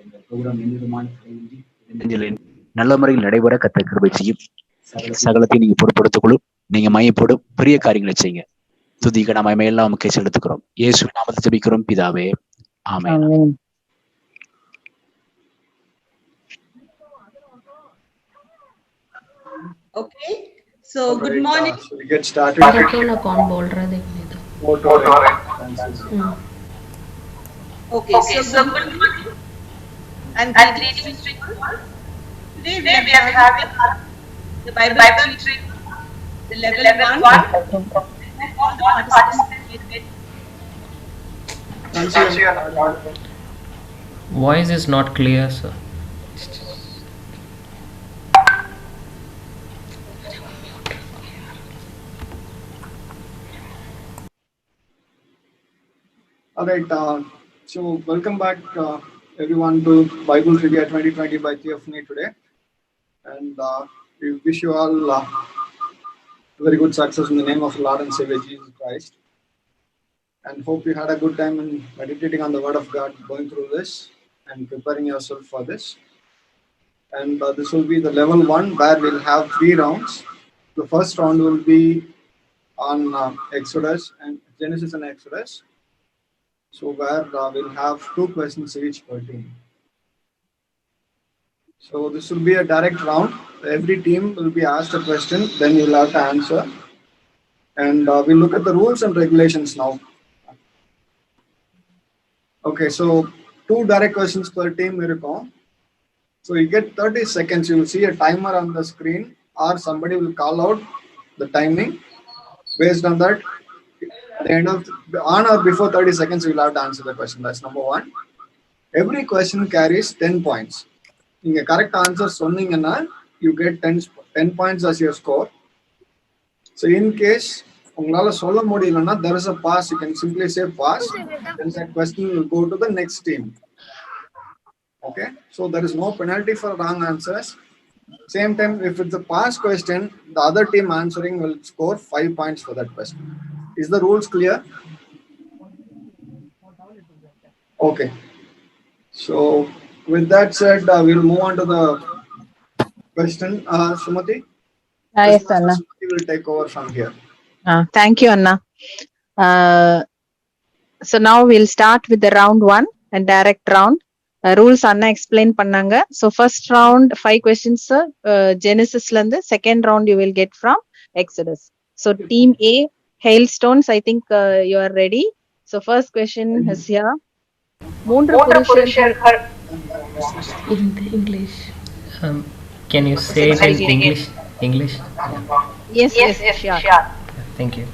இந்த ப்ரோக்ராம் எந்த விதமான தடையின்றி இடைஞ்சலின்றி நல்ல முறையில் நடைபெற கத்த கிருபை செய்யும். சகலத்தையும் நீங்க பொறுப்படுத்திக்கொள்ளும். நீங்க மையப்படும் பெரிய காரியங்களை செய்யுங்க. துதிக்க நம்ம மையெல்லாம் நமக்கு செலுத்துக்கிறோம். இயேசு நாமத்தை ஜெபிக்கிறோம் பிதாவே, ஆமென். Amen. Okay, so good morning. So we get started. कौन बोल रहा है देखने दो. Okay, so good morning and greetings to you all. Today we are having the Bible teaching, the level 1, and all the participants will get. Voice is not clear, sir. All right. So welcome back, everyone, to Bible Trivia 2020 by Theophany today, and we wish you all very good success in the name of Lord and Savior Jesus Christ, and hope you had a good time in meditating on the Word of God, going through this and preparing yourself for this. And this will be the level 1, where we'll have 3 rounds. The first round will be on Exodus and Genesis and Exodus. So where we'll have 2 questions each per team. So this will be a direct round. Every team will be asked a question, then you'll have to answer. And we'll look at the rules and regulations now. Okay, so 2 direct questions per team. So you get 30 seconds. You will see a timer on the screen, or somebody will call out the timing. Based on that, at the end of on or before 30 seconds, you will have to answer the question. That's number 1. Every question carries 10 points. You correct answer சொன்னீங்கன்னா you get 10 points as your score. So in case உங்களால சொல்ல முடியலன்னா, there is a pass. You can simply say pass. Then that question will go to the next team. Okay, so there is no penalty for wrong answers. Same time, if it's a pass question, the other team answering will score 5 points for that question. Is the rules clear? Okay. So with that said, we'll move on to the question. Sumati? Yes, Anna. Sumati will take over from here. Thank you, Anna. So now we'll start with the round 1 and direct round. Rules Anna explain பண்ணாங்க. So first round 5 questions, Genesis la irundhu. Second round you will get from Exodus. So team A, hailstones, I think you are ready. So first question is here. மூன்று புருஷர்கள் In English. Can you say it in English? English? Yes, sure. Thank you.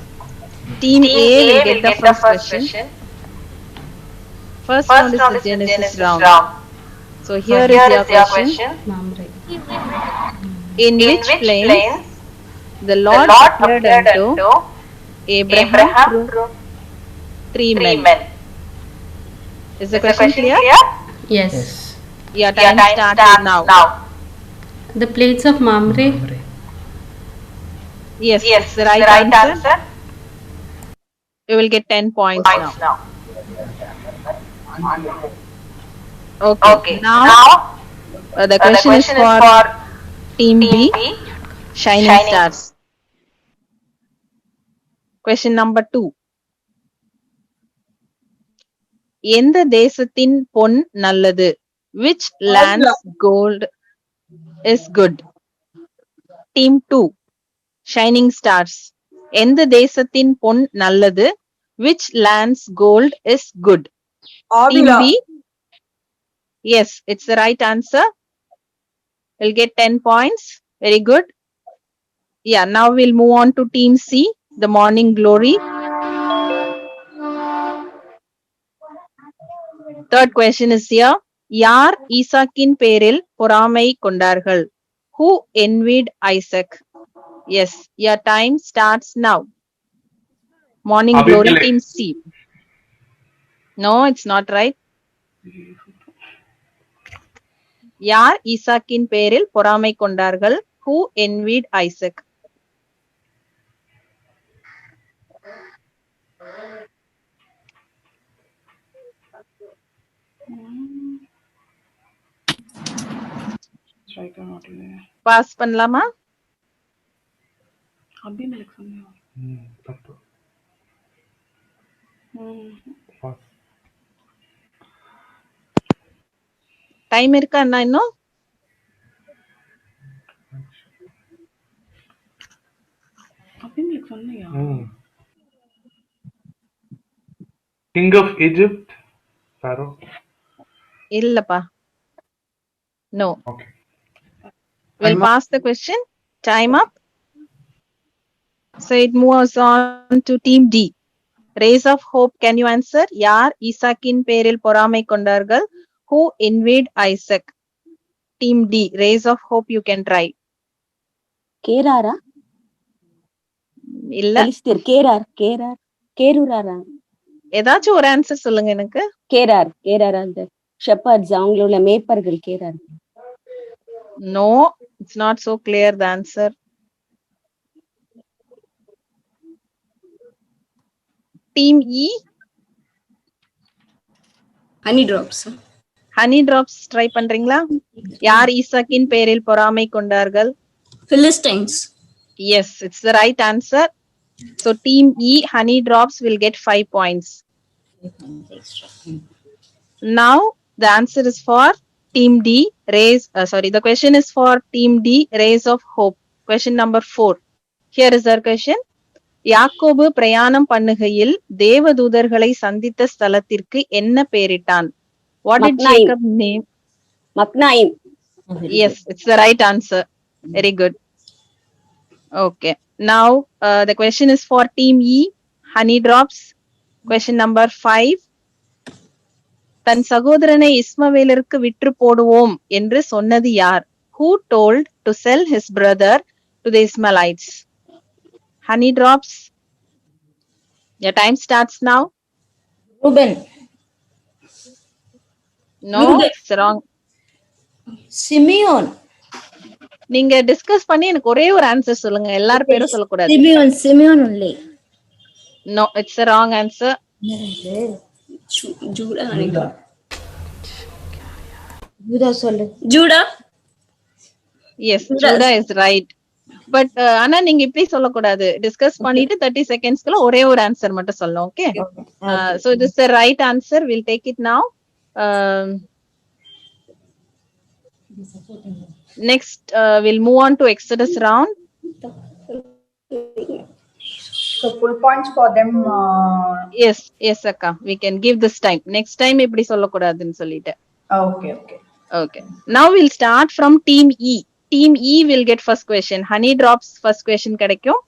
Team A will get the first question. First round is the Genesis round. So here is your question. In which plains the Lord appeared unto Abraham through 3 men? Is the question clear? Yes. Your time starts now. The plains of Mamre. Yes, it's the right answer. You will get 10 points now. Okay. Now the question is for Team B, Shining Stars. Question number 2. எந்த தேசத்தின் பொன் நல்லது? Which land's gold is good? Team 2, Shining Stars. எந்த தேசத்தின் பொன் நல்லது? Which land's gold is good? Team B. Yes, it's the right answer. We'll get 10 points. Very good. Yeah, now we'll move on to Team C, the Morning Glory. Third question is here. யார் ஈசாக்கின் பேரில் பொறாமை கொண்டார்கள்? Who envied Isaac? Yes, your time starts now. Morning Glory, Team C. No, it's not right. யார் ஈசாக்கின் பேரில் பொறாமை கொண்டார்கள்? Who envied Isaac? Striker not இல்லையா? பாஸ் பண்ணலாமா? அபிமெலக் சொன்னியா? தப்பு. ம். Pass. டைம் இருக்கா அண்ணா இன்னும்? அபிமெலக் சொன்னியா? King of Egypt, Pharaoh. இல்லப்பா. No. Okay. We'll Time up. pass the question. Time up. So it moves on to team D. Rays of hope, can you answer? யார் ஈசாக்கின் பேரில் பொறாமை கொண்டார்கள்? Who invade Isaac? Team D. Rays of hope, you can try. கேராரா இல்ல. பெலிஸ்தீர் கேரார் கேரூராரா ஏதாச்சும் ஒரு answer சொல்லுங்க எனக்கு. கேரார் அந்த ஷெப்பர்ட்ஸ் அவங்கள உள்ள மேய்ப்பர்கள் Gerar. No, it's not so clear the answer. Team E. Honey drops try பண்றீங்களா? யார் ஈசாக்கின் பேரில் பொறாமை கொண்டார்கள்? Philistines. Yes, it's the right answer. So team E, honey drops, will get 5 points. Now the answer is for team D, the question is for team D, rays of hope. Question number 4. Here is our question. யாக்கோபு பிரயாணம் பண்ணுகையில் தேவதூதர்களை சந்தித்த ஸ்தலத்திற்கு என்ன பெயரிட்டான்? What did Jacob name? மக்னாயிம். Yes, it's the right answer. Very good. Okay. Now the question is for team E, honey drops. Question number 5. தன் சகோதரனை இஸ்மவேலருக்கு விற்று போடுவோம் என்று சொன்னது யார்? Who told to sell his brother to the Ishmaelites? Honey drops. Your time starts now. Reuben. No, it's wrong. Simeon. நீங்க discuss பண்ணி எனக்கு ஒரே ஒரு ஆன்சர் சொல்லுங்க. எல்லாரும் பேரும் சொல்லக்கூடாது. Simeon only. No, it's a wrong answer. Judah. Yes, Judah is right. But ஆனா நீங்க இப்படி சொல்லக்கூடாது. டிஸ்கஸ் பண்ணிட்டு 30 செகண்ட்ஸ்க்குள்ள ஒரே ஒரு ஆன்சர் மட்டும் சொல்லணும். Okay. So this is the right answer. We'll take it now. Next we'll move on to Exodus round. So full points for them. Yes akka, we can give this time. Next time இப்படி சொல்லக்கூடாதுன்னு சொல்லிட்டு. Okay. Now we'll start from team E. Team E will get first question. Honey drops first question கிடைக்கும்.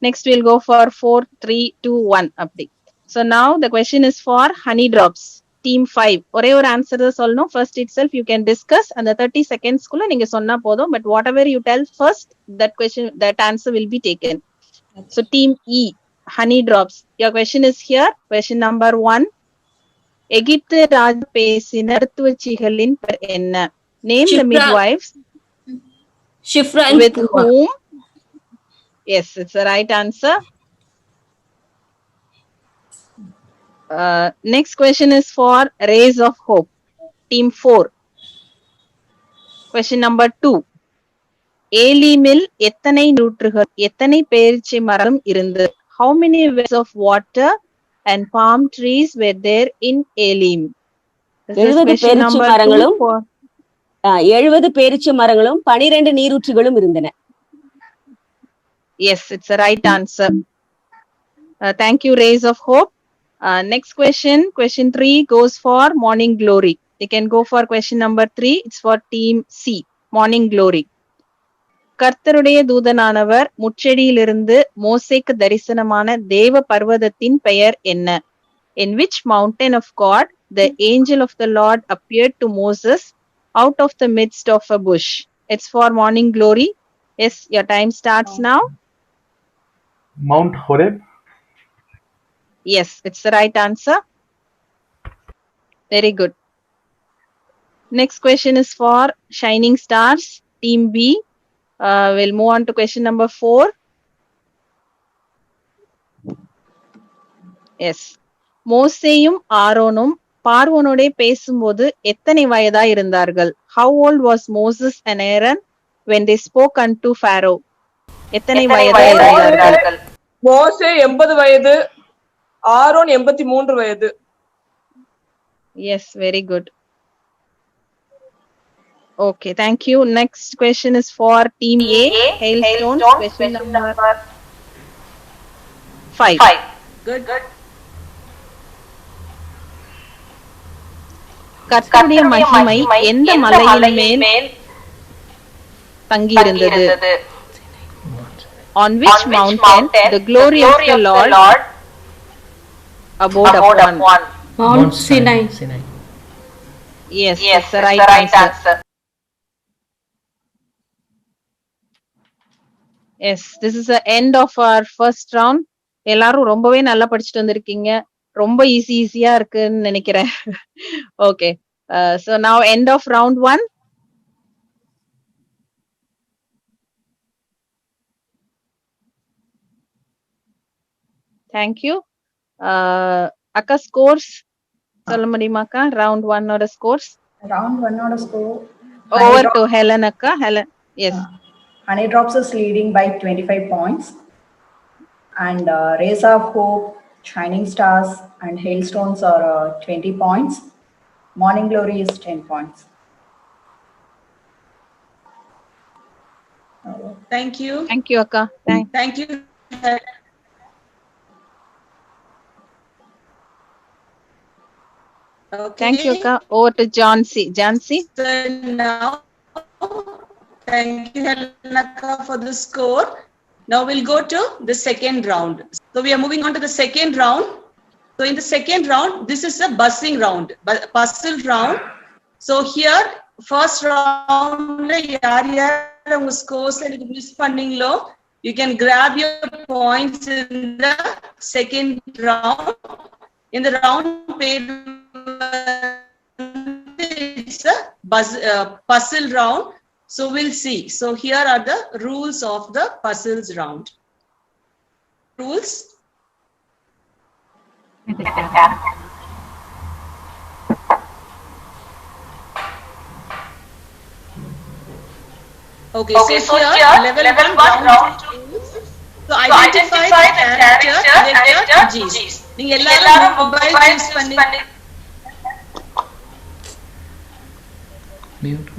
Next we'll go for 4, 3, 2, 1 அப்படி. So now the question is for honey drops. Team 5. ஒரே ஒரு answer தான் சொல்லணும். First itself you can discuss and the 30 seconds குள்ள நீங்க சொன்னா போதும். But whatever you tell first, that answer will be taken. So team E, honey drops. Your question is here. Question number 1. எகிப்து ராஜா பேசின மருத்துவச்சிகளின் பெயர் என்ன? Name the midwives. Shifra and With Pua. whom? Yes, it's the right answer. Next question is for Rays of Hope. Team 4. Question number 2. ஏலீமில் எத்தனை நூற்றுகள் எத்தனை பேரீச்சை மரம் இருந்தது? How many wells of water and palm trees were there in Elim? 70 பேரீச்சை மரங்களும் 70 பேரீச்சை மரங்களும் 12 நீரூற்றுகளும் இருந்தன. Yes, it's the right answer. Thank you, Rays of Hope. Next question 3 goes for Morning Glory. You can go for question number 3. It's for team C, Morning Glory. கர்த்தருடைய தூதனானவர் முச்செடியிலிருந்து மோசேக்கு தரிசனமான தேவ பர்வதத்தின் பெயர் என்ன? In which mountain of God the angel of the Lord appeared to Moses out of the midst of a bush? It's for Morning Glory. Yes, your time starts now. Mount Horeb. Yes, it's the right answer. Very good. Next question is for Shining Stars, Team B. We'll move on to question number 4. Yes. மோசேயும் ஆரோனும் பார்வோனோட பேசும்போது எத்தனை வயதா இருந்தார்கள்? How old was Moses and Aaron when they spoke unto Pharaoh? எத்தனை வயதா இருந்தார்கள்? மோசே 80 வயது, ஆரோன் 83 வயது. Yes, very good. Okay, thank you. Next question is for team A, hailstones, question number 5. Good. கர்த்தருடைய மகிமை எந்த மலையின் மேல் தங்கியிருந்தது? On which mountain the glory of the Lord abode upon? Mount Sinai. Yes, that's the right answer. Yes, this is the end of our first round. எல்லாரும் ரொம்பவே நல்லா படிச்சுட்டு வந்திருக்கீங்க. ரொம்ப ஈஸியா இருக்குன்னு நினைக்கிறேன். Okay, so now end of round 1. Thank you. அக்கா scores சொல்ல முடியுமாக்கா? round 1 ஓட scores. Round 1 ஓட score. Over to Helen akka. Helen, yes. Honey Drops is leading by 25 points, and Rays of Hope, Shining Stars, and Hailstones are 20 points. Morning Glory is 10 points. Thank you. Thank you, akka. Thank you. Okay. Thank you, akka. Over to Jansi. So now, thank you, Helena, for the score. Now we'll go to the second round. So we are moving on to the second round. So in the second round, this is a buzzing round, puzzle round. So here, first round, scores miss low. You can grab your points in the second round. In the round page, it's a puzzle round. So we'll see. So here are the rules of the puzzles round. Rules. Okay, so here level 1 round 2. So identify the character letter G's. நீங்க எல்லாரும் mobile use பண்ணி Mute.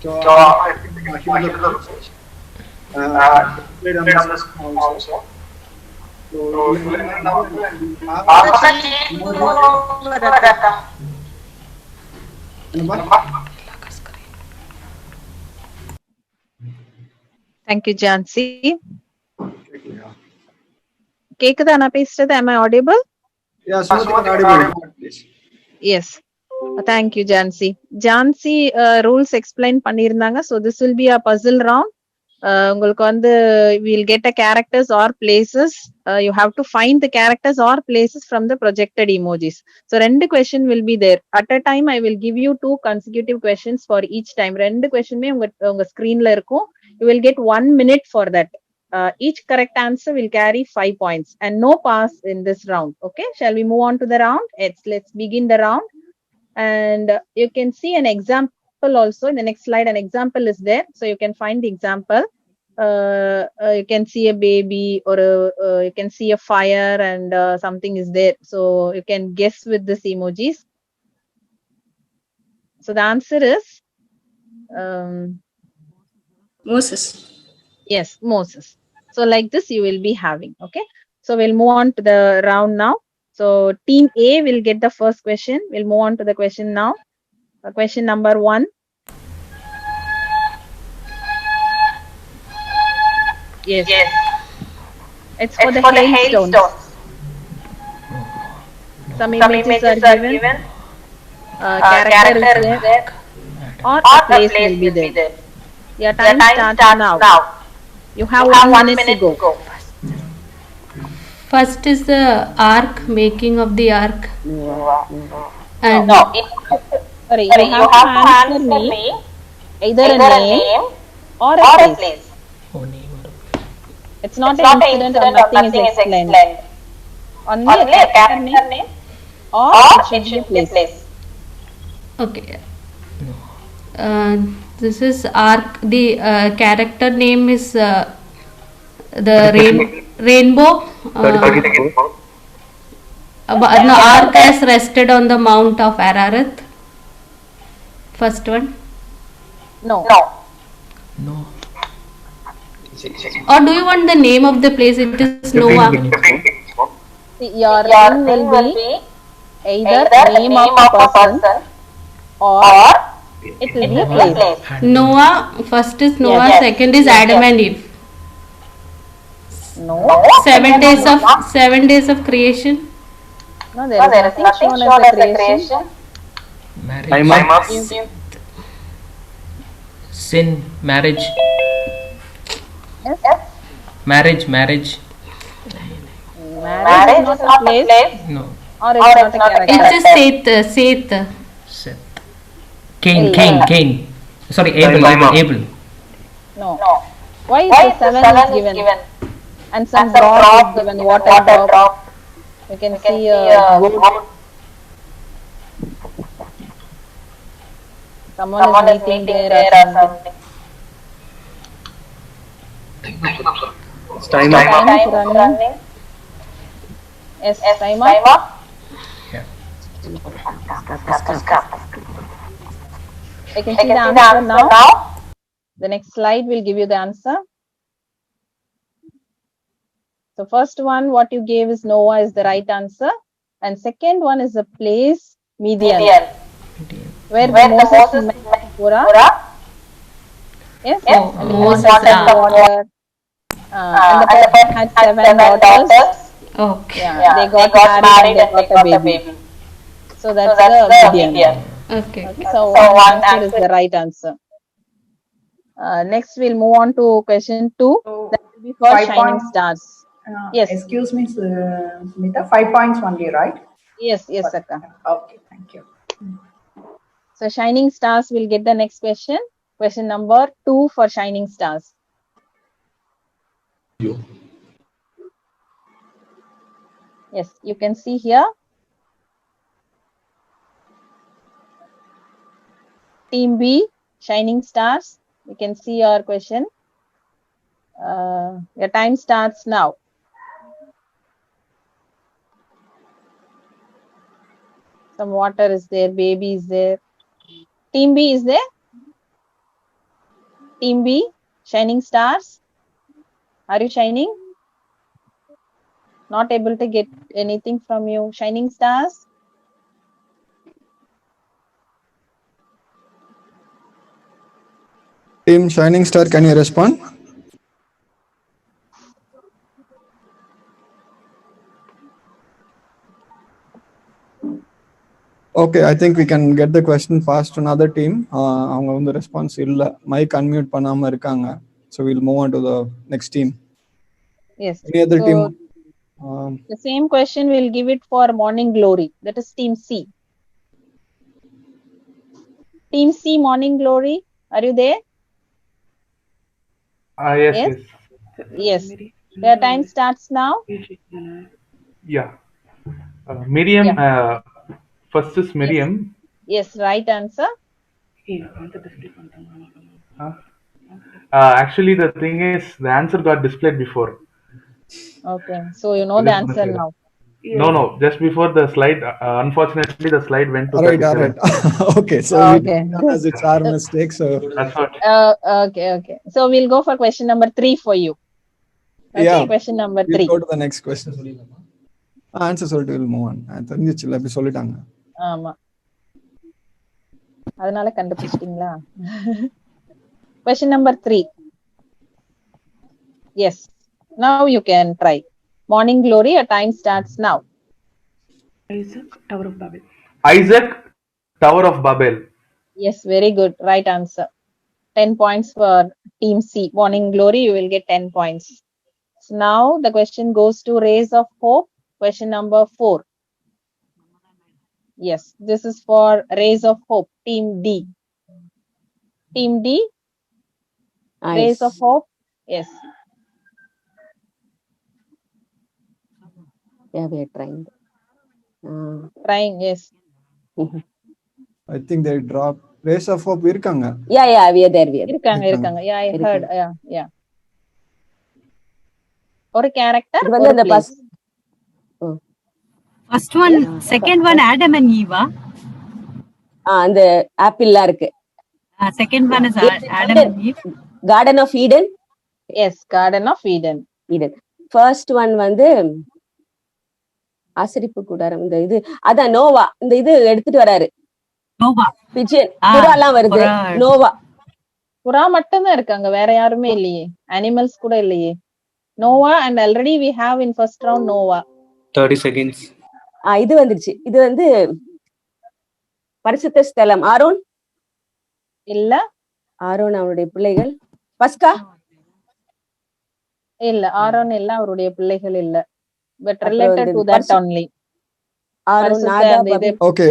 So I think here the played on this also. So you will now Thank you, Jansi. கேக்குதா நான் பேசுறது? Am I audible? Yeah, smooth and audible, please. Yes. Thank you, Jansi. Jansi rules explain பண்ணிருந்தாங்க. So this will be a puzzle round. உங்களுக்கு வந்து we'll get a characters or places. You have to find the characters or places from the projected emojis. So ரெண்டு question will be there. At a time I will give you 2 consecutive questions for each time. ரெண்டு questionமே உங்க screenல இருக்கும். You will get 1 minute for that. Each correct answer will carry 5 points and no pass in this round. Okay, shall we move on to the round? Let's begin the round. And you can see an example also in the next slide. An example is there, so you can find the example. You can see a baby or you can see a fire and something is there, so you can guess with this emojis. So the answer is Moses. Yes, Moses. So like this you will be having. Okay, so we'll move on to the round now. So team A will get the first question. We'll move on to the question now. Question number 1. Yes. It's for the hailstones. Some images are given. Character is there. Or a place will be there. Your time starts now. You have 1 minute to go. First is the ark, making of the ark. And Sorry, you have to answer me either a name or a place. Oh, name or It's not an incident or nothing is explained. Only a character name or it should be a place. Okay. This is arc. The character name is the rainbow. No, ark has rested on the mount of Ararat. First one. No. no. Or do you want the name of the place? It is Noah. See, your name will be either name of a person or it will be a place. Noah. First is Noah. Yes. Second is Adam and Eve. No. 7 days of creation. No, there is nothing shown as a creation. Marriage. Sin, marriage. Yes. Marriage. Marriage is not a place No. or it's not a It character. is Seth. Seth. Cain. Sorry, Abel. No. Why is the 7 is given? And some drop is given, water drop. You can see a goat. Someone is meeting there or something. Time Time is running. Yes, time up. Yeah. I can see the answer now. The next slide will give you the answer. So first one, what you gave is Noah is the right answer. And second one is the place, Midian. Where Moses met Zipporah. Yes, and Moses, wanted the water. And the person had 7 daughters. Okay. Yeah, they got married and they got a baby. So that's the Midian. Okay. So one answer is the right answer. Next, we'll move on to question 2. That will be for 5 shining points. stars. Yes. Excuse me, Smita, 5 points only, right? Yes, Akka. Okay, thank you. So shining stars will get the next question. Question number 2 for shining stars. Yes, you can see here. Team B, shining stars. You can see your question. Your time starts now. Some water is there, baby is there. Team B is there? Team B, shining stars. Are you shining? Not able to get anything from you. Shining stars. Team Shining Star, can you respond? Okay, I think we can get the question fast to another team. அவங்க வந்து response இல்ல, mic unmute பண்ணாம இருக்காங்க. So we'll move on to the next team. Yes. Any other So, team? the same question we'll give it for Morning Glory. That is Team C. Team C, Morning Glory. Are you there? Yes. Yes. Your time starts now. Yeah. Miriam. First is Miriam. Yes, right answer. Actually, the thing is, the answer got displayed before. Okay, so you know the answer now. No. Just before the slide, unfortunately, the slide went to All right. 37. Okay, so Okay. it's our mistake. So That's what. Okay. So we'll go for question number 3 for you. Okay, yeah, question number we'll 3. go to the next question. Answer சொல்லிட்டு we'll move on. தெரிஞ்சிச்சுல அப்படி சொல்லிட்டாங்க. ஆமா. அதனால கண்டுபிடிச்சிட்டீங்களா? Question number 3. Yes. Now you can try. Morning Glory, your time starts now. Isaac, Tower of Babel. Isaac, Tower of Babel. Yes, very good. Right answer. 10 points for Team C. Morning Glory, you will get 10 points. So now the question goes to Rays of Hope. Question number 4. Yes, this is for Rays of Hope, Team D. Team D, Nice. Rays of Hope. Yes. Yeah, we are trying. Trying, yes. I think they drop. Race of Hope இருக்காங்க. Yeah, we are there. இருக்காங்க. Yeah, I heard. Yeah. ஒரு character, இது வந்து ஒரு அந்த place. First one, second one, Adam and Eve. அந்த ஆப்பிள்லாம் இருக்கு. Second one is Adam and Eve. Garden of Eden. Yes, Garden of Eden. First one வந்து ஆசரிப்பு கூடாரம். இந்த இது அதான் நோவா. இந்த இது எடுத்துட்டு வராரு. நோவா. பிஜன் புறாலாம் வருது. நோவா. புறா மட்டும் தான் இருக்காங்க, வேற யாருமே இல்லையே. அனிமல்ஸ் கூட இல்லையே. Noah and already we have in first round Noah. 30 seconds. இது வந்துருச்சு. இது வந்து பரிசுத்த ஸ்தலம். ஆரோன் இல்ல. ஆரோன் அவருடைய பிள்ளைகள். பஸ்கா இல்ல. ஆரோன் இல்ல, அவருடைய பிள்ளைகள் இல்ல. But related to that only. ஆரோன் நாதாப் அபி. Okay,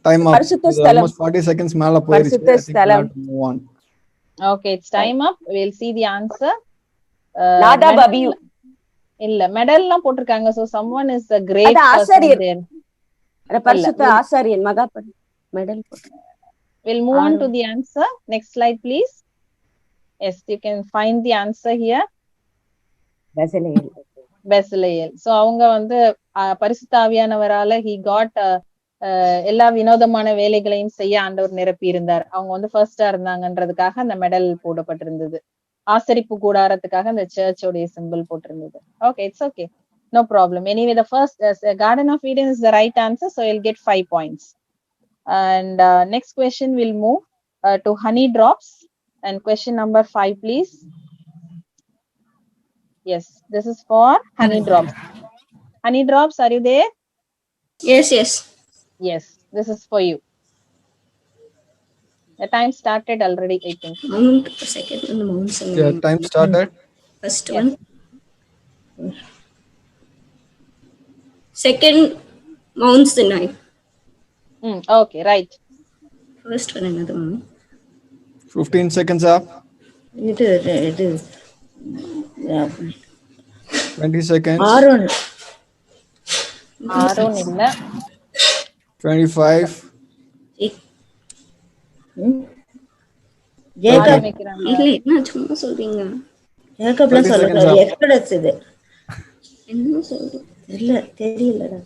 time up. பரிசுத்த ஸ்தலம். Almost 40 seconds மேல போயிருச்சு. பரிசுத்த ஸ்தலம். Okay, it's time up. We'll see the answer. Nadab Abihu. இல்ல, மெடல்லாம் போட்டிருக்காங்க. So someone is a great அது ஆசாரியர். person. பரிசுத்த ஆசாரியன் மகாபலி மெடல் போட்டு. We'll move on to the answer. Next slide, please. Yes, you can find the answer here. Bezaleel. So அவங்க வந்து பரிசுத்த ஆவியானவரால he got எல்லா வினோதமான வேலைகளையும் செய்ய ஆண்டவர் நிரப்பி இருந்தார். அவங்க வந்து ஃபர்ஸ்டா இருந்தாங்கன்றதுக்காக அந்த மெடல் போடப்பட்டிருந்தது. ஆசரிப்பு கூடாரத்துக்காக அந்த சர்ச்சோடைய சிம்பிள் போட்டிருந்தது. Okay, it's okay. No problem. Anyway, the first Garden of Eden is the right answer, so you'll get 5 points. And next question will move to honey drops. And question number 5, please. Yes, this is for honey drops. Honey drops, are you there? Yes. Yes, this is for you. The time started already, I think. Second one, mounts. Yeah, time started. First one. Second, mounts the knife. Okay, right. First one, another one. 15 seconds up. It 20 seconds. Aaron இல்ல. 25. Jacob இல்ல, என்ன சும்மா சொல்றீங்க? ஜேக்கப்லாம் சொல்றாரு. Express இது என்ன சொல்றீங்க? இல்ல தெரியலடா.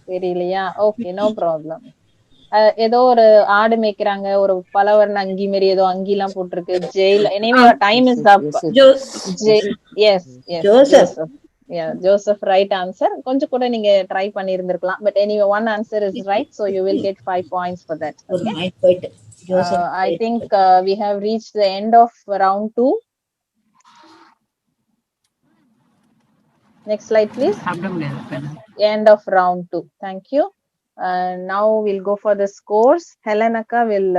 தெரியலையா? Okay, no problem. ஏதோ ஒரு ஆடு மேய்க்கிறாங்க, ஒரு பலவர்ண அங்கி மாரி ஏதோ அங்கி எல்லாம் போட்டிருக்கு. Jail. Anyway time is up. Yes Joseph. Joseph, right answer. கொஞ்சம் கூட நீங்க ட்ரை பண்ணி இருந்திருக்கலாம். But anyway, one answer is right, so you will get 5 points for that. Okay. I think we have reached the end of round 2. Next slide, please. End of round 2. Thank you. Now we'll go for the scores. Helenaka will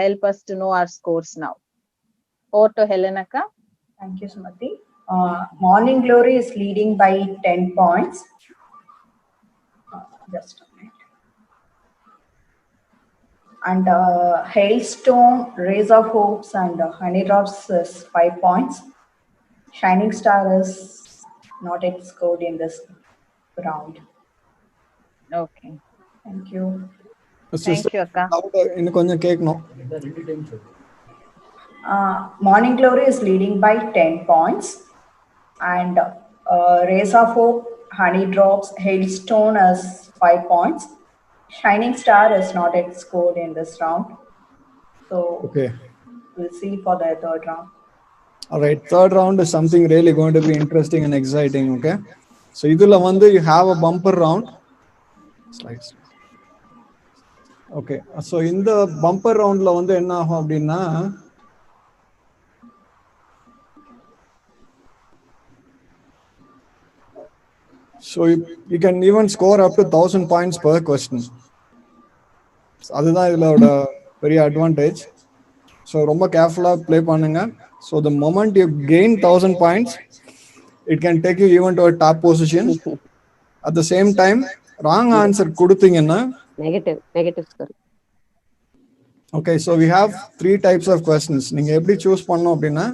help us to know our scores now. Over to Helenaka. Thank you, Sumati. Morning Glory is leading by 10 points. Just a minute. And Hailstone, Rays of Hopes, and Honey Drops is 5 points. Shining Star is not yet scored in this round. Okay. Thank you. Thank you, Akka. இன்னும் கொஞ்சம் கேட்கணும். Morning Glory is leading by 10 points. And Rays of Hope, Honey Drops, Hailstone is 5 points. Shining Star is not yet scored in this round. So okay, we'll see for the third round. All right, third round is something really going to be interesting and exciting. Okay, so idula vandu you have a bumper round. Slides. Okay, so in the bumper round la vandu enna agum appadina so you can even score up to 1,000 points per question. அதுதான் இதோட பெரிய advantage. So ரொம்ப கேர்ஃபுல்லாக play பண்ணுங்க. So the moment you gain 1,000 points, it can take you even to a top position. At the same time, wrong answer கொடுத்தீங்கன்னா negative score. Okay, so we have 3 types of questions. நீங்க எப்படி choose பண்ணணும் அப்படின்னா,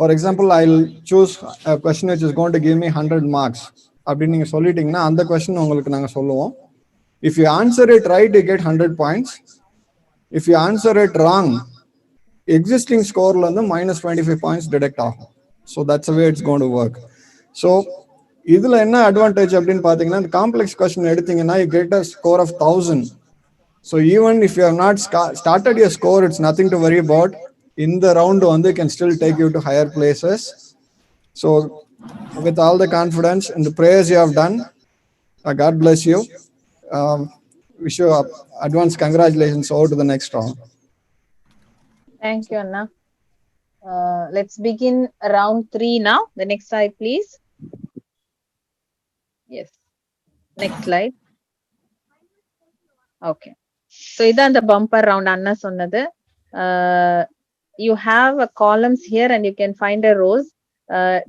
for example, I'll choose a question which is going to give me 100 marks. அப்படின்னு நீங்க சொல்லிட்டீங்கன்னா அந்த question உங்களுக்கு நாங்க சொல்லுவோம். If you answer it right, you get 100 points. If you answer it wrong, existing scoreல இருந்து minus 25 points deduct ஆகும். So that's the way it's going to work. So இதுல என்ன அட்வான்டேஜ் அப்படின்னு பாத்தீங்கன்னா, இந்த காம்ப்ளெக்ஸ் கொஸ்டின் எடுத்தீங்கன்னா you get a score of 1000. So even if you have not started your score, it's nothing to worry about. In the round one, they can still take you to higher places. So with all the confidence and the prayers you have done, God bless you. Wish you advance congratulations over to the next round. Thank you, Anna. Let's begin round 3 now. The next slide, please. Yes. Next slide. Okay. So idan the bumper round Anna sonnadu. You have columns here and you can find a rows.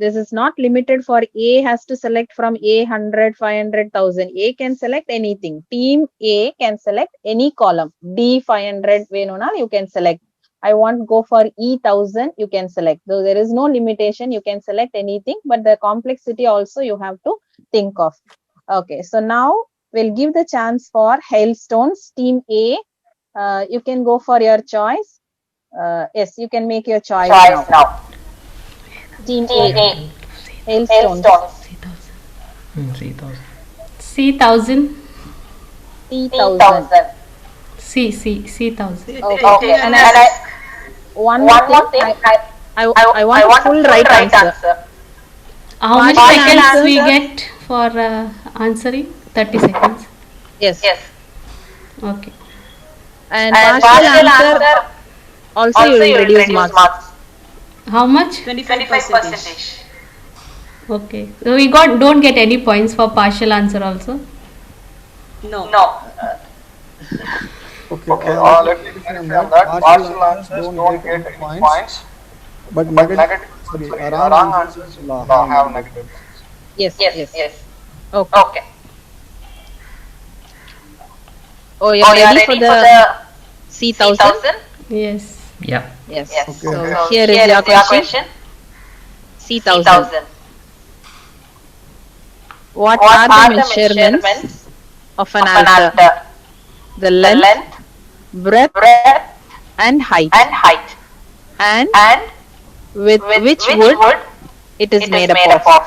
This is not limited for A has to select from A 100, 500, 1000. A can select anything. Team A can select any column. D 500 venona you can select. I want go for E 1000, you can select. Though there is no limitation, you can select anything, but the complexity also you have to think of. Okay, so now we'll give the chance for hailstones. Team A, you can go for your choice. Yes, you can make your choice now. Team A, hailstones. 3000. C1000. T1000. C1000. Okay, and one more thing. I want a full right answer. How many seconds we get for answering? 30 seconds. Yes. Okay. And partial answer also you will reduce marks. How much? 25%. Okay. So we don't get any points for partial answer also. No. Okay, let me define on that. Partial answers don't get any points, but wrong answers have negative points. Yes. Okay. Oh, you're ready for the C1000? Yes. Yeah. Yes. Okay. So here is your question. C1000. What are the measurements of an altar? The length, breadth, and height. And with which wood it is made up of?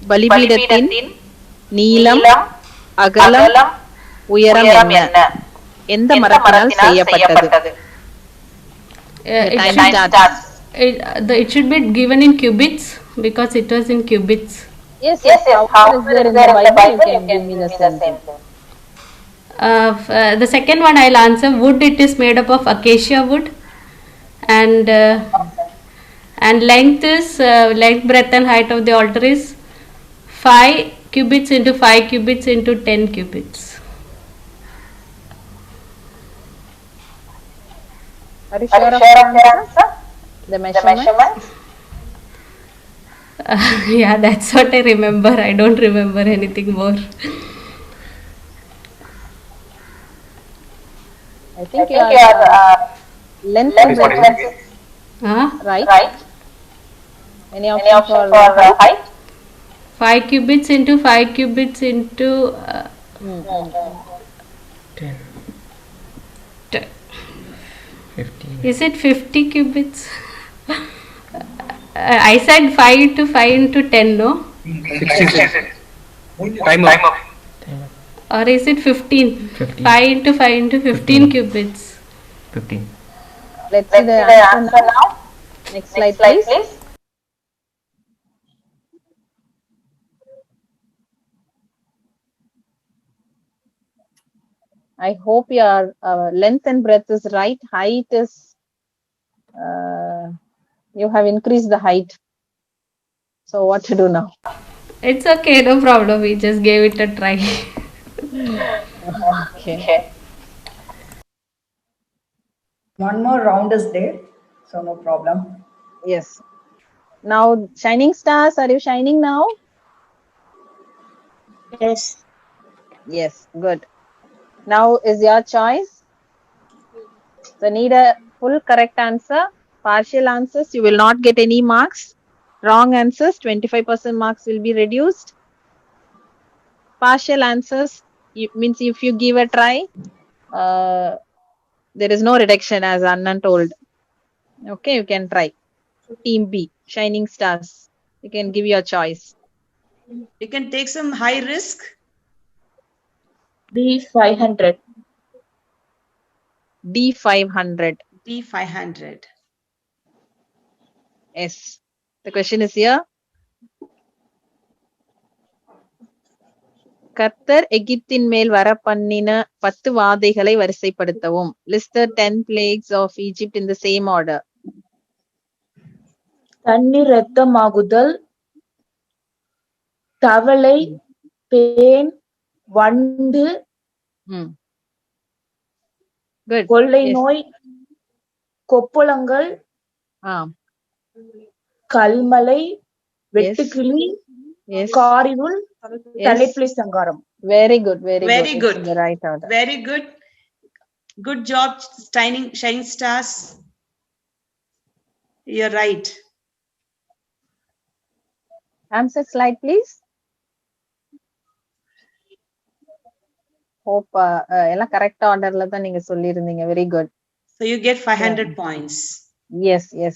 பலிபீடத்தின் நீளம், அகலம், உயரம் என்ன? எந்த மரத்தினால் செய்யப்பட்டது? Time starts. It should be given in cubits because it was in cubits. Yes. How is there in the Bible? You can give me the same thing. The second one I'll answer. Wood, it is made up of acacia wood, and length is length, breadth, and height of the altar is 5 cubits into 5 cubits into 10 cubits. Are you sure of your answer? The measurement? Yeah, that's what I remember. I don't remember anything more. I think your length and breadth is right. Any option for height? 5 cubits into 5 cubits into 10. 15. Is it 50 cubits? I said 5 into 5 into 10, no? 16. Time up. Or is it 15? 15. 5 into 5 into 15 cubits. 15. Let's see the answer now. Next slide, please. I hope your length and breadth is right. Height is, you have increased the height. So what to do now? It's okay, no problem. We just gave it a try. Okay. One more round is there, so no problem. Yes. Now, shining stars, are you shining now? Yes. Yes, good. Now is your choice. So need a full correct answer. Partial answers, you will not get any marks. Wrong answers, 25% marks will be reduced. Partial answers, means if you give a try, there is no reduction as Annan told. Okay, you can try. Team B, Shining Stars. You can give your choice. You can take some high risk. D500. D500. D500. Yes. The question is here. கர்த்தர் எகிப்தின் மேல் வர பண்ணின 10 வாதைகளை வரிசைப்படுத்தவும். List the 10 plagues of Egypt in the same order. தண்ணீர் ரத்தமாகுதல், தவளை, pan, வண்டு, Good. கொள்ளை Yes. நோய், கொப்புளங்கள், ஆம். கல்மலை, வெட்டுக்கிளி, Yes. காரிருள், தலைப்புலி சங்காரம். Very good. Very Very good. good. It's in the right order. Very good. Good job, Shining Stars. You're right. Answer slide, please. Hope எல்லாம் correct orderல தான் நீங்க சொல்லிருந்தீங்க. Very good. So you get 500 points. Yes, yes.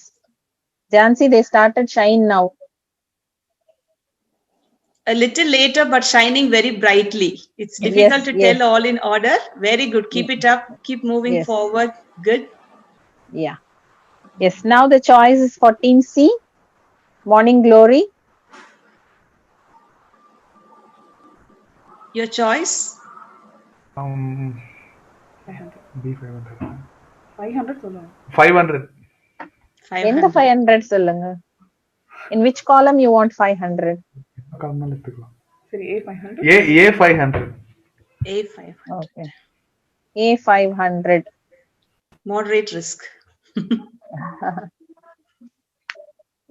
Jansi, they started shine now. A little later, but shining very brightly. It's difficult to tell all in order. Very good. Keep it up. Keep moving forward. Good. Yeah. Yes. Now the choice is for Team C. Morning Glory. Your choice? B500. 500 சொல்லுங்க. 500. எந்த 500 சொல்லுங்க. In which column you want 500? காலம்ல எடுத்துக்கலாம். சரி A500. A500. A500. Okay. A500. Moderate risk.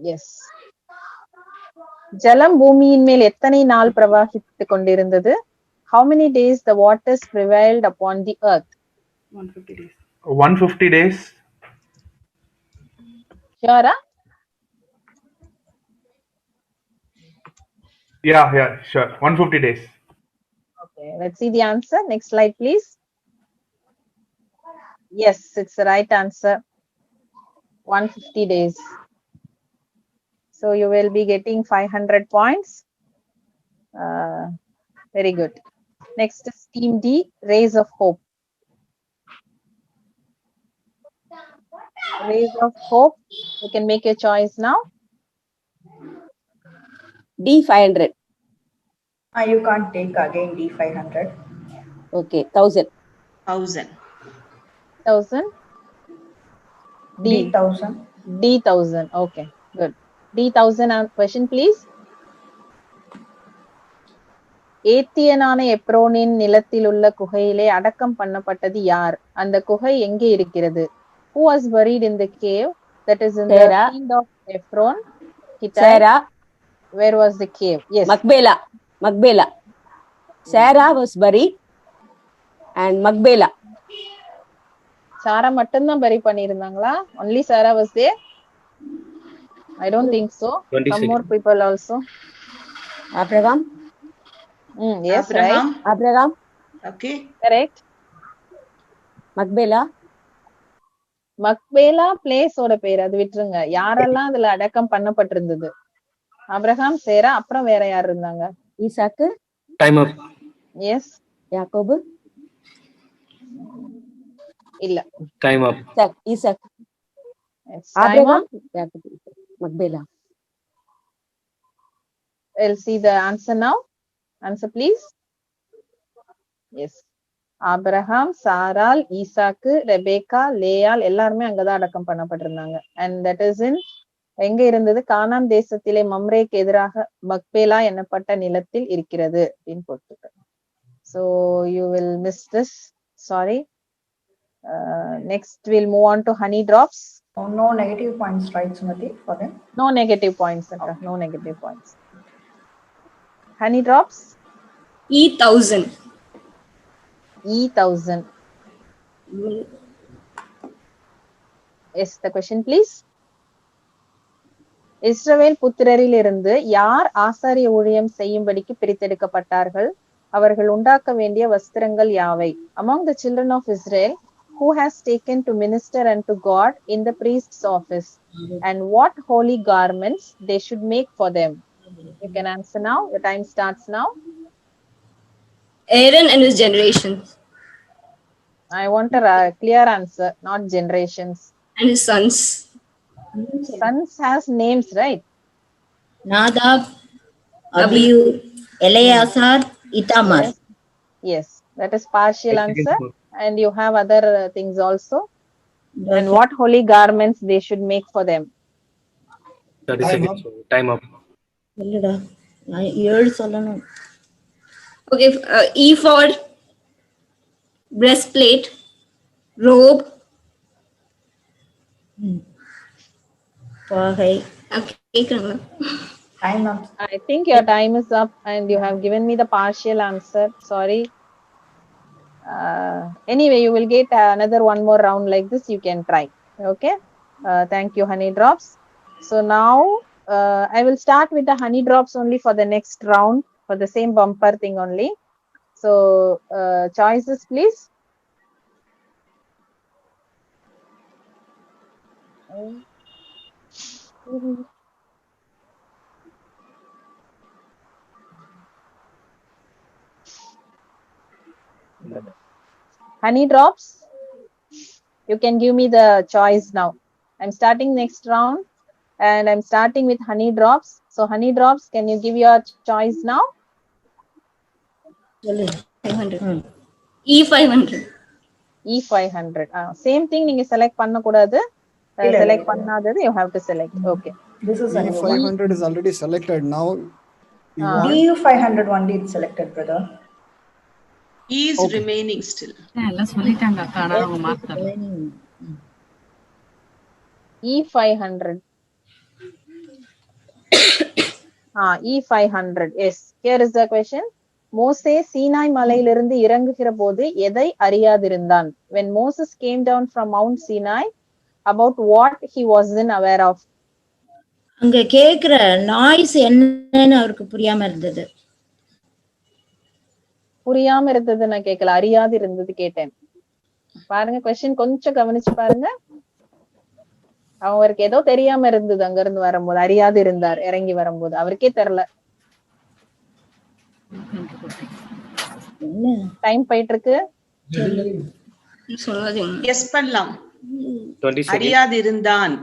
Yes. ஜலம் பூமியின் மேல் எத்தனை நாள் பிரவாகித்துக் கொண்டிருந்தது? How many days the waters prevailed upon the earth? 150 days. 150 days. Sure? Yeah, sure. 150 days. Okay, let's see the answer. Next slide, please. Yes, it's the right answer. 150 days. So you will be getting 500 points. Very good. Next is Team D, Rays of Hope. Rays of Hope. You can make your choice now. D500. You can't take again D500. Okay, 1000. 1000. 1000. D1000. D1000. Okay, good. D1000 question, please. ஏத்தியனான எப்ரோனின் நிலத்தில் உள்ள குகையிலே அடக்கம் பண்ணப்பட்டது யார்? அந்த குகை எங்கே இருக்கிறது? Who was buried in the cave that is in Sarah. the field of Ephron? Sarah. Where was the cave? Yes. Macbela. Sarah was buried and Macbela. சாரா மட்டும்தான் bury பண்ணிருந்தாங்களா? Only Sarah was there? I don't think so. Some more people also. Abraham. Yes, Abraham. right. Abraham. Okay. Correct. Macbela. மக்பேலா பிளேஸோட பேர், அது விட்டுருங்க. யாரெல்லாம் அதுல அடக்கம் பண்ணப்பட்டிருந்தது? Abraham, சேரா, அப்புறம் வேற யார் இருந்தாங்க? ஈசாக்கு. Time up. எஸ். யாக்கோபு. இல்ல. Time up. ஈசாக். Abraham. யாக்கோபு. Machpelah. We'll see the answer now. Answer please. Yes. Abraham, சாரால், ஈசாக்கு, ரெபேக்கா, லேயால் எல்லாருமே அங்கதான் அடக்கம் பண்ணப்பட்டிருந்தாங்க. And that is in எங்க இருந்தது? கானான் தேசத்திலே மம்ரேக்கு எதிராக மக்பேலா என்னப்பட்ட நிலத்தில் இருக்கிறது அப்படின்னு போட்டுருக்க. So you will miss this. Sorry. Next we'll move on to honey drops. Oh, no negative points, right, Sumati, for them? No negative points, Sandra. No negative points. Honey drops. E1000. E1000. Yes, the question please. இஸ்ரவேல் புத்திரரிலிருந்து யார் ஆசாரிய ஊழியம் செய்யும்படிக்கு பிரித்தெடுக்கப்பட்டார்கள்? அவர்கள் உண்டாக்க வேண்டிய வஸ்திரங்கள் யாவை? Among the children of Israel, who has taken to minister unto God in the priest's office, and what holy garments they should make for them? You can answer now. The time starts now. Aaron and his generations. I want a clear answer, not generations. And his sons. Sons has names, right? Nadab, Abihu, Eleazar, Itamar. Yes, that is partial 5 seconds answer. more. And you have other things also. And what holy garments they should make for them? 30 seconds. Time up. இல்லடா நான் 7 சொல்லணும். Okay, ephod, breastplate, robe, பாகை. கேக்குறாங்களா? Time up. I think your time is up and you have given me the partial answer. Sorry. Anyway, you will get another one more round like this. You can try. Okay. Thank you, honey drops. So now I will start with the honey drops only for the next round for the same bumper thing only. So choices, please. Honey drops, you can give me the choice now. I'm starting next round and I'm starting with honey drops. So honey drops, can you give your choice now? 500. E500. E500. Same thing நீங்க select பண்ண கூடாது. Select பண்ணாதது you have to select. Okay. This is E500 is already selected. Now you want DU500 only it's selected, brother. E is remaining still. எல்லாம் சொல்லிட்டாங்க அக்கா ஆனா அவங்க மாத்தல. E500. E500. Yes. Here is the question. மோசே சீனாய் மலையிலிருந்து இறங்குகிற போது எதை அறியாதிருந்தான்? When Moses came down from Mount Sinai, about what he wasn't aware of? அங்க கேக்குற நாய்ஸ் என்னன்னு அவருக்கு புரியாம இருந்தது. புரியாம இருந்தது நான் கேட்கல, அறியாது இருந்தது கேட்டேன். பாருங்க கொஸ்டின் கொஞ்சம் கவனிச்சு பாருங்க. அவருக்கு ஏதோ தெரியாம இருந்தது அங்க இருந்து வரும்போது, அறியாது இருந்தார் இறங்கி வரும்போது, அவருக்கே தெரியல. டைம் போயிட்டு இருக்கு. எஸ் பண்ணலாம். 20 seconds. அறியாது இருந்தான்.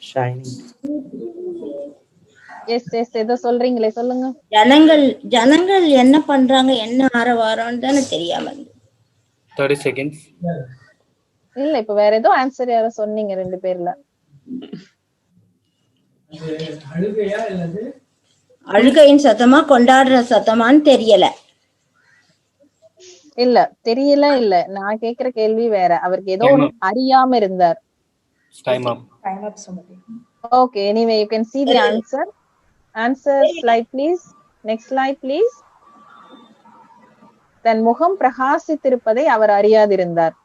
Shining. எஸ் எஸ் ஏதோ சொல்றீங்களே சொல்லுங்க. ஜனங்கள் என்ன பண்றாங்க, என்ன ஆரவாரம்னு தானே தெரியாம இருந்தது. 30 seconds. இல்ல இப்ப வேற ஏதோ ஆன்சர் யாரோ சொன்னீங்க ரெண்டு பேர்ல. அழுகையின் சத்தமா கொண்டாடுற சத்தமான்னு தெரியல. இல்ல தெரியல இல்ல, நான் கேக்குற கேள்வி வேற. அவருக்கு ஏதோ அறியாம இருந்தார். Time up. Time up, Sumati. Okay, anyway, you can see the answer. Answer slide, please. Next slide, please. தன் முகம் பிரகாசித்திருப்பதை அவர் அறியாதிருந்தார்.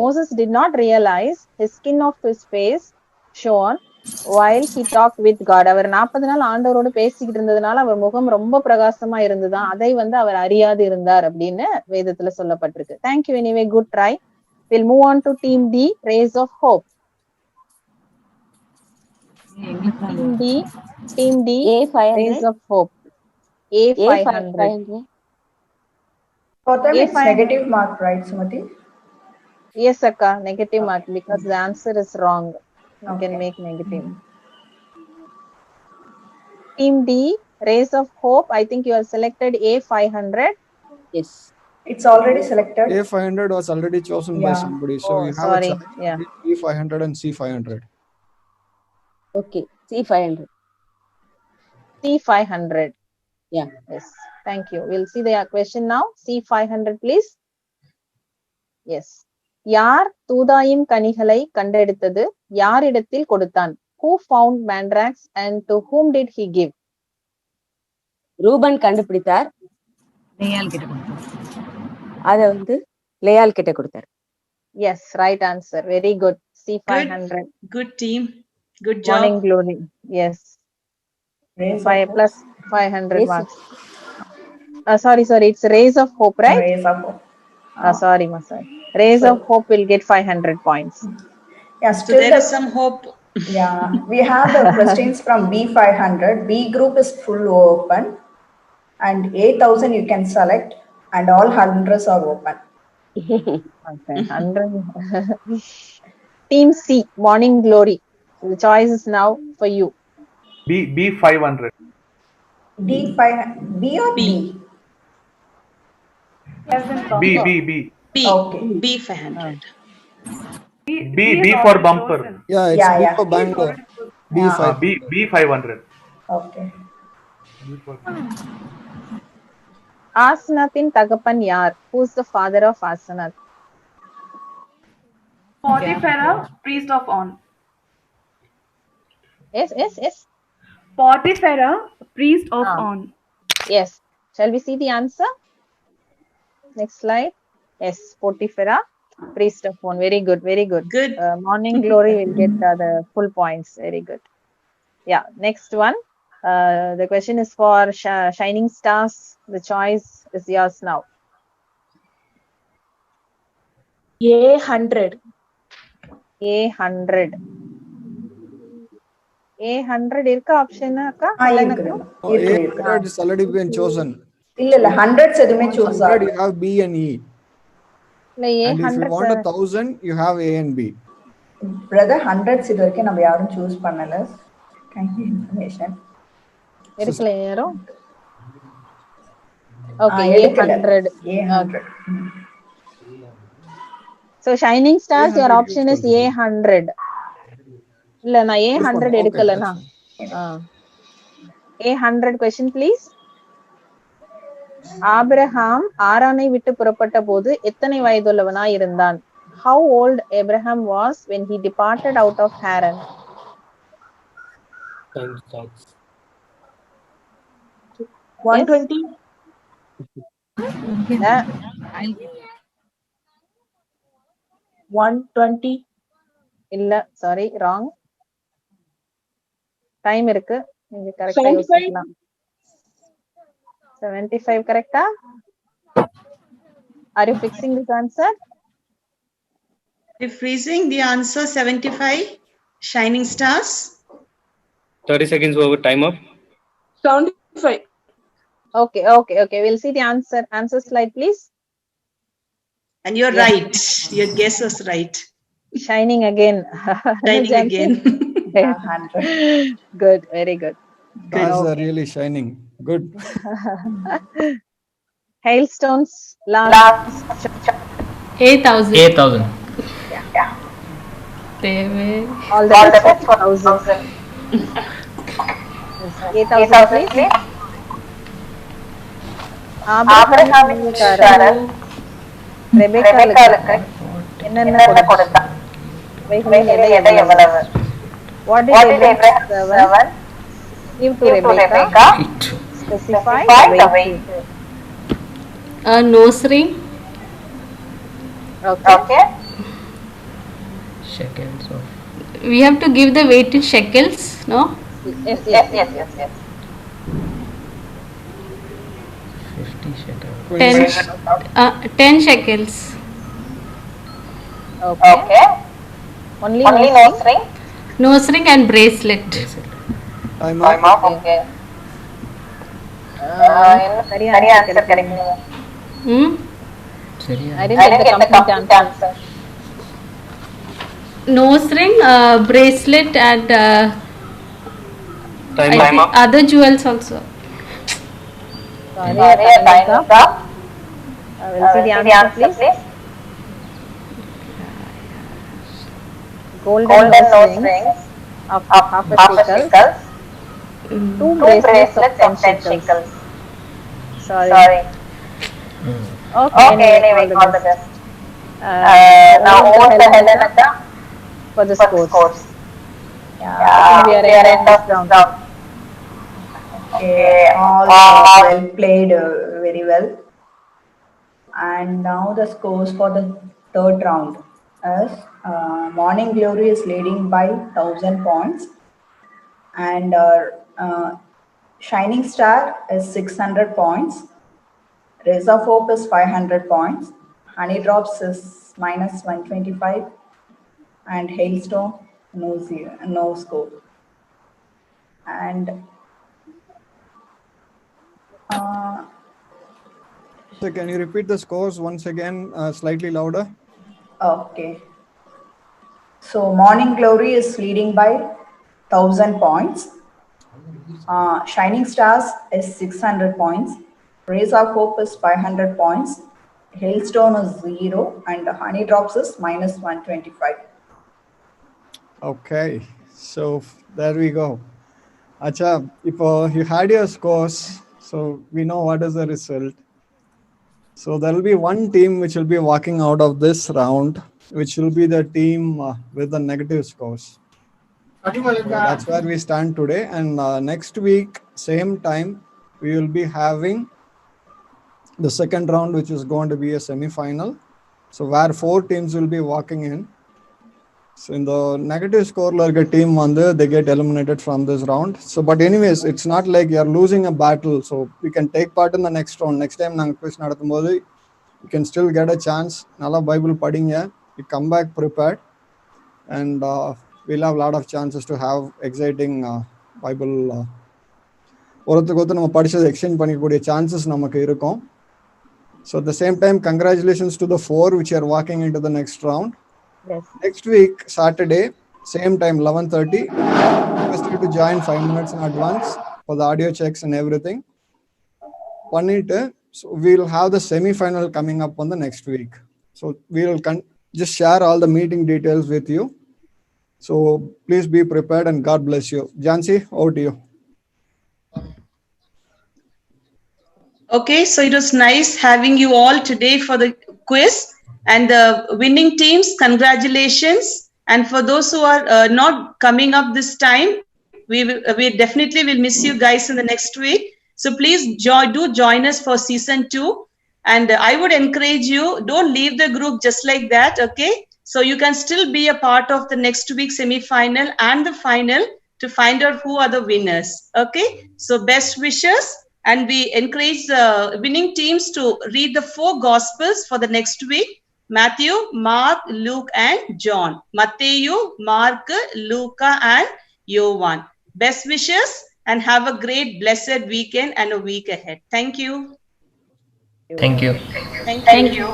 Moses did not realize his skin of his face shone while he talked with God. அவர் 40 நாள் ஆண்டவரோடு பேசிக்கிட்டு இருந்ததுனால அவர் முகம் ரொம்ப பிரகாசமா இருந்துதான், அதை அவர் அறியாது இருந்தார் அப்படின்னு வேதத்துல சொல்லப்பட்டிருக்கு. Thank you anyway, good try. We'll move on to team D, Rays of Hope. Team D, Rays of Hope. A500. For them it's A500. negative mark, right, Sumati? Yes, Akka, negative mark because the answer is wrong. You can make negative. Team D, Rays of Hope. I think you have selected A500. Yes. It's already selected. A500 was already chosen by somebody, so you have sorry. a choice between E500 and C500. Okay. C500. C500. Yeah. Yes. Thank you. We'll see the question now. C500, please. Yes. யார் தூதாயிம் கனிகளை கண்டெடுத்தது, யாரிடத்தில் கொடுத்தான்? Who found mandrax and to whom did he give? Ruban கண்டுபிடித்தார், லேயால் கிட்ட கொடுத்தார். அத லேயால் கிட்ட கொடுத்தார். Yes, right answer. Very good. C 500. Good team. Good Morning job. glory. Yes. Rays of 5 hope. plus 500 Rays marks. Sorry. It's Rays of Hope, right? Rays of hope. Sorry, Masai. Rays So- of Hope will get 500 points. Yeah, So still there is some hope. Yeah, we have the questions from B500. B group is full open, and 8,000 you can select, and all hundreds are open. Okay, 100. Team C, Morning Glory. The choice is now for you. B 500. D5, B or D? B. Okay. B 500. B for bumper. Yeah, it's Yeah, B yeah. for Bangalore. Yeah. B5. B 500. Okay. B for Asenathin Tagapan Yar. Who's the father of Asenath? Potiphera, priest of On. Yes. Potiphera, priest of Ah. On. Yes. Shall we see the answer? Next slide. Yes, Potiphera, priest of one. Very good. Good. Morning Glory will get the full points. Very good. Yeah. Next one. The question is for Shining Stars. The choice is yours now. A100. A100. A100 irka option akka? Oh, A100 is already been chosen. இல்ல hundreds எதுவுமே choose 100 you have B and E. And if you want 100 1,000, you have A and B. Brother, hundreds இது வரைக்கும் நம்ம யாரும் choose பண்ணல. Kind information. எடுக்கல யாரும்? Okay, எடுக்கல. A100. A100. So Shining Stars, your 100 option is A100. இல்ல நான் A100 எடுக்கலனா. A100 question please. ஆபிரகாம் ஆரானை விட்டு புறப்பட்ட போது எத்தனை வயதுள்ளவனாய் இருந்தான்? How old Abraham was when he departed out of Haran? Time starts. 120. Yeah. 120. இல்ல sorry wrong. டைம் இருக்கு. நீங்க கரெக்ட்டா 75. யோசிக்கலாம். 75 correct? Are you fixing this answer? If freezing the answer 75. Shining Stars. 30 seconds over, time up. 75. Okay. We'll see the answer slide please. And you're Yes. right. Your guess was right. Shining again. Shining again. Good, very good. Stars are really shining. Good. Hailstones last 8,000. 8,000. all the best for 1,000. 8,000 please. Abraham ரெபெக்காளுக்கு என்னென்ன கொடுத்தான்? இவைகளின் எடை எவ்வளவு? What did Abraham give to Rebecca? Specify the weight. A nose ring. Okay. Shekels of We have to give the weight in shekels, no? Yes. 50 shekels. 10 shekels. Okay. Only nose ring. Nose ring and bracelet. Time up. Okay. சரியா answer கிடைக்கல. I didn't get the complete answer. Nose ring, bracelet, and Time up. other jewels also. Sorry, time is up. We'll see the answer please. Golden nose rings of half a shekel. Two bracelets of 10 shekels. Sorry. Okay, anyway, all the best. Now over to Helena for the scores. Yeah, I think we are end of this round. Okay, all well played, very well. And now the scores for the third round. is Morning Glory is leading by 1,000 points, and Shining Star is 600 points. Rays of Hope is 500 points. Honey Drops is minus 125, and Hailstone no score. And So can you repeat the scores once again, slightly louder? okay. So Morning Glory is leading by 1,000 points. Shining Stars is 600 points. Rays of Hope is 500 points. Hailstone is 0, and Honey Drops is minus 125. Okay, so there we go. Acha, if you had your scores, so we know what is the result. So there will be one team which will be walking out of this round, which will be the team with the negative scores. So that's where we stand today. And next week, same time, we will be having the second round, which is going to be a semi-final. So where 4 teams will be walking in. So in the negative score, like a team they get eliminated from this round. So, but anyways, it's not like you're losing a battle. So we can take part in the next round. Next time, you can still get a chance. Nalla Bible padinga. You come back prepared, and we'll have a lot of chances to have exciting Bible. ஒருத்தருக்கு நம்ம படிச்சதை exchange பண்ணிக்கக்கூடிய chances நமக்கு இருக்கும். So at the same time, congratulations to the 4 which are walking into the next round. Yes. Next week, Saturday, same time, 11:30. Request you to join 5 minutes in advance for the audio checks and everything. So we'll have the semi-final coming up on the next week. So we'll just share all the meeting details with you. So please be prepared, and God bless you. Jansi, over to you. Okay, so it was nice having you all today for the quiz, and the winning teams, congratulations. And for those who are not coming up this time, we definitely will miss you guys in the next week. So please do join us for season 2. And I would encourage you, don't leave the group just like that, okay? So you can still be a part of the next week's semi-final and the final to find out who are the winners, okay? So best wishes, and we encourage the winning teams to read the 4 Gospels for the next week: Matthew, Mark, Luke, and John. Matthew, Mark, Luca, and Jovan. Best wishes, and have a great, blessed weekend and a week ahead. Thank you. Thank you. Thank you.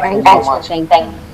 Thank you so much. Thank you.